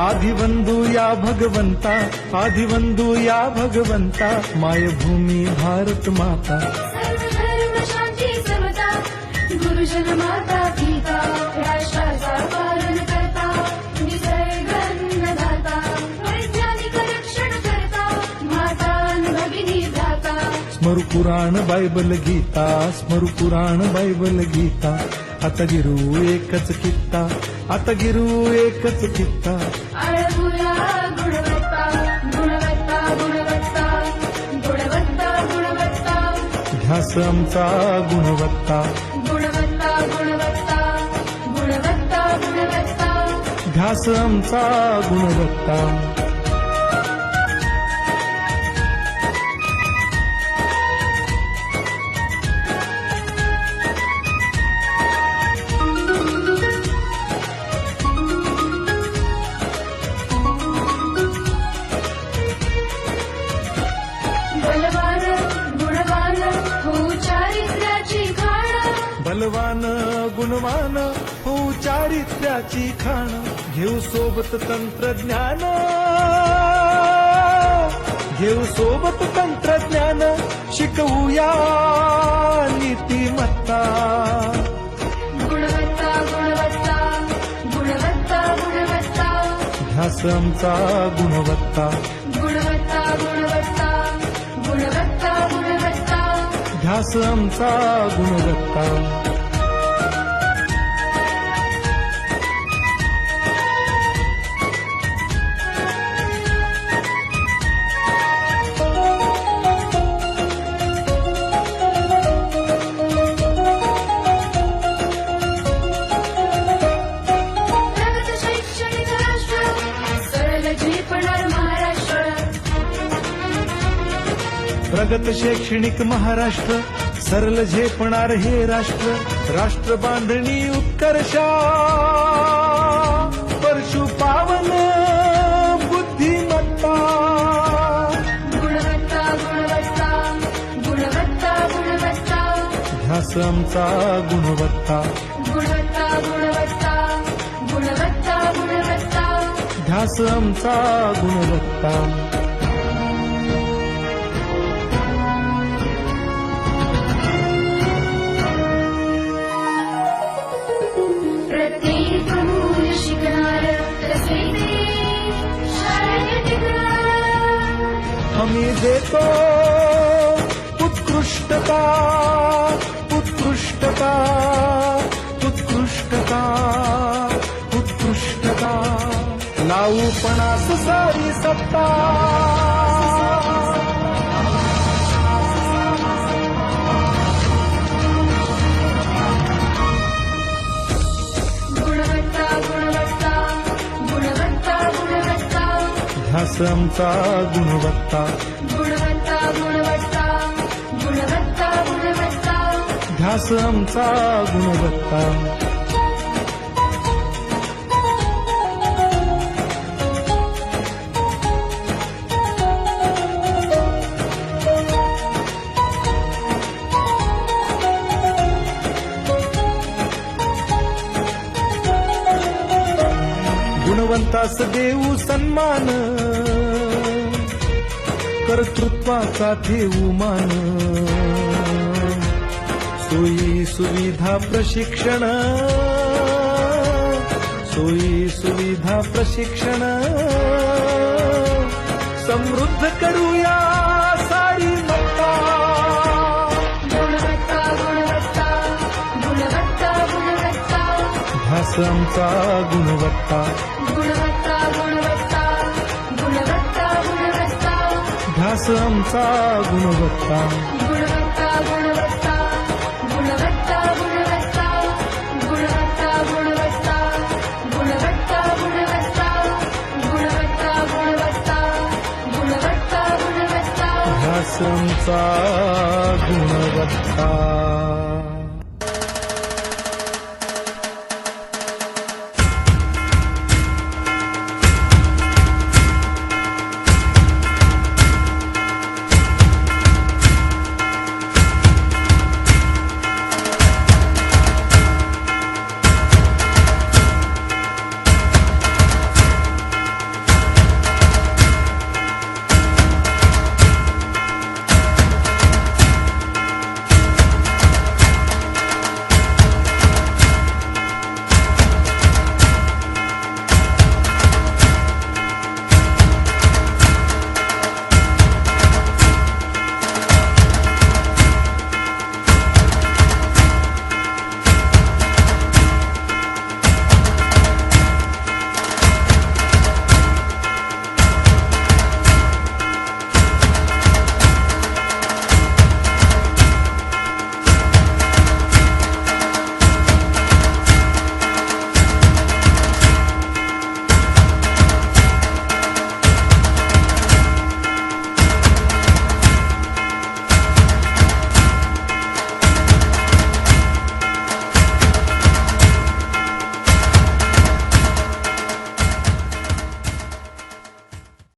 आदिवंदू या भगवंता, आदिवंदू या भगवंता, मायभूमी भारत माता. सर्व धर्म शांती समता, गुरुजन माता पिता, राष्ट्राचा पालन करता, निसर्ग अन्नदाता, वैज्ञानिक रक्षण करता, माता भगिनी दाता. स्मरू पुराण बायबल गीता, स्मरू पुराण बायबल गीता. आता गिरू एकच कित्ता, आता गिरू एकच कित्ता. आळमुला गुणवत्ता, गुणवत्ता, गुणवत्ता, गुणवत्ता, गुणवत्ता. ध्यास आमचा गुणवत्ता, गुणवत्ता, गुणवत्ता, गुणवत्ता, गुणवत्ता. ध्यास आमचा गुणवत्ता. बलवान गुणवान हो चारित्र्याची खाण, बलवान गुणवान हो चारित्र्याची खाण. घेऊ सोबत तंत्रज्ञान, घेऊ सोबत तंत्रज्ञान. शिकवूया नीतिमत्ता, गुणवत्ता, गुणवत्ता, गुणवत्ता, गुणवत्ता. ध्यास आमचा गुणवत्ता, गुणवत्ता, गुणवत्ता, गुणवत्ता, गुणवत्ता. ध्यास आमचा गुणवत्ता. प्रगत शैक्षणिक राष्ट्र, सरळ झेपणार महाराष्ट्र. प्रगत शैक्षणिक महाराष्ट्र, सरल झेपणार हे राष्ट्र. राष्ट्र बांधणी उत्कर्षा, परशु पावन बुद्धिमत्ता. गुणवत्ता, गुणवत्ता, गुणवत्ता, गुणवत्ता. ध्यास आमचा गुणवत्ता, गुणवत्ता, गुणवत्ता, गुणवत्ता, गुणवत्ता. ध्यास आमचा गुणवत्ता. प्रत्येक मूल शिकणार, रसविते शाळेत टिकणार. आम्ही देतो उत्कृष्टता, उत्कृष्टता, उत्कृष्टता, उत्कृष्टता. लावू पणास सारी सत्ता, गुणवत्ता, गुणवत्ता, गुणवत्ता, गुणवत्ता. ध्यास आमचा गुणवत्ता, गुणवत्ता, गुणवत्ता, गुणवत्ता, गुणवत्ता. ध्यास आमचा गुणवत्ता. गुणवंतास देऊ सन्मान, कर्तृत्वाचा ठेवू मान. सोयी सुविधा प्रशिक्षण, सोयी सुविधा प्रशिक्षण. समृद्ध करूया सारी मत्ता. गुणवत्ता, गुणवत्ता, गुणवत्ता, गुणवत्ता. ध्यास आमचा गुणवत्ता, गुणवत्ता, गुणवत्ता, गुणवत्ता, गुणवत्ता. ध्यास आमचा गुणवत्ता. गुणवत्ता, गुणवत्ता, गुणवत्ता, गुणवत्ता, गुणवत्ता, गुणवत्ता, गुणवत्ता. आश्रमचा गुणवत्ता.